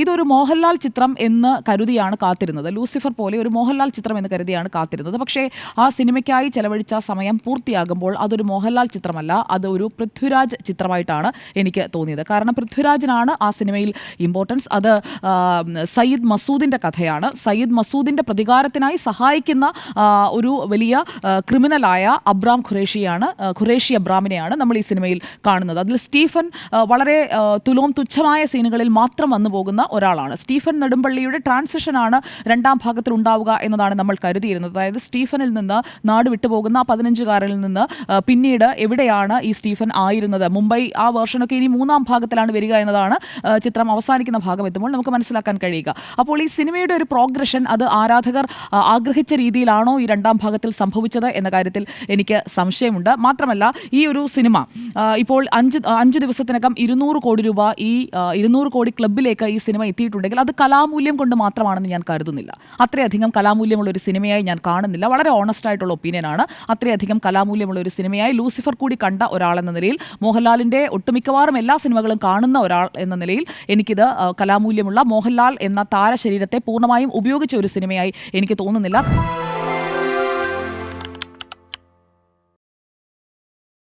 ഇതൊരു മോഹൻലാൽ ചിത്രം എന്ന് കരുതിയാണ് കാത്തിരുന്നത്. ലൂസിഫർ പോലെ ഒരു മോഹൻലാൽ ചിത്രം എന്ന് കരുതിയാണ് കാത്തിരുന്നത്. പക്ഷേ ആ സിനിമയ്ക്കായി ചെലവഴിച്ച സമയം പൂർത്തിയാകുമ്പോൾ അതൊരു മോഹൻലാൽ ചിത്രമല്ല, അത് ഒരു പൃഥ്വിരാജ് ചിത്രമായിട്ടാണ് എനിക്ക് തോന്നിയത്. കാരണം പൃഥ്വിരാജിനാണ് ആ സിനിമയിൽ ഇമ്പോർട്ടൻസ്. അത് സയ്യിദ് മസൂദിൻ്റെ കഥയാണ്. സയ്യിദ് മസൂദിൻ്റെ പ്രതികാരത്തിനായി സഹായിക്കുന്ന ഒരു വലിയ ക്രിമിനലായ അബ്രാം ഖുറേഷി അബ്രാമിനെയാണ് നമ്മൾ ഈ സിനിമയിൽ കാണുന്നത്. അതിൽ സ്റ്റീഫൻ വളരെ തുച്ഛമായ സീനുകളിൽ മാത്രം വന്നു പോകുന്ന ഒരാളാണ്. സ്റ്റീഫൻ നെടുമ്പള്ളിയുടെ ട്രാൻസിഷനാണ് രണ്ടാം ഭാഗത്തിൽ ഉണ്ടാവുക എന്നതാണ് നമ്മൾ കരുതിയിരുന്നത്. അതായത് സ്റ്റീഫനിൽ നിന്ന് നാട് വിട്ടുപോകുന്ന 15-കാരനിൽ നിന്ന് പിന്നീട് എവിടെയാണ് ഈ സ്റ്റീഫൻ ആയിരുന്നത്, മുംബൈ ആ വേർഷനൊക്കെ ഇനി മൂന്നാം ഭാഗത്തിലാണ് വരിക എന്നതാണ് ചിത്രം അവസാനിക്കുന്ന ഭാഗം എത്തുമ്പോൾ നമുക്ക് മനസ്സിലാക്കാൻ കഴിയുക. അപ്പോൾ ഈ സിനിമയുടെ ഒരു പ്രോഗ്രഷൻ അത് ആരാധകർ ആഗ്രഹിച്ച രീതിയിലാണോ ഈ രണ്ടാം ഭാഗത്തിൽ സംഭവിച്ചത് എന്ന കാര്യത്തിൽ എനിക്ക് സംശയമുണ്ട്. മാത്രമല്ല, ഈ ഒരു സിനിമ ഇപ്പോൾ 5 ദിവസത്തിനകം 200 കോടി രൂപ ഈ 200 കോടി ക്ലബിലേക്ക് ഈ സിനിമ എത്തിയിട്ടുണ്ടെങ്കിൽ അത് കലാമൂല്യം കൊണ്ട് മാത്രമാണെന്ന് ഞാൻ കരുതുന്നില്ല. അത്രയധികം കലാമൂല്യമുള്ള ഒരു സിനിമയായി ഞാൻ കാണുന്നില്ല. വളരെ ഓണസ്റ്റ് ആയിട്ടുള്ള ഒപ്പീനിയനാണ്. അത്രയധികം കലാമൂല്യമുള്ള ഒരു സിനിമയായി ലൂസിഫർ കൂടി കണ്ട ഒരാളെന്ന നിലയിൽ, മോഹൻലാലിൻ്റെ ഒട്ടുമിക്കവാറും എല്ലാ സിനിമകളും കാണുന്ന ഒരാൾ എന്ന നിലയിൽ എനിക്കിത് കലാമൂല്യമുള്ള മോഹൻലാൽ എന്ന താരശരീരത്തെ പൂർണ്ണമായും ഉപയോഗിച്ച ഒരു സിനിമയായി എനിക്ക് തോന്നുന്നില്ല.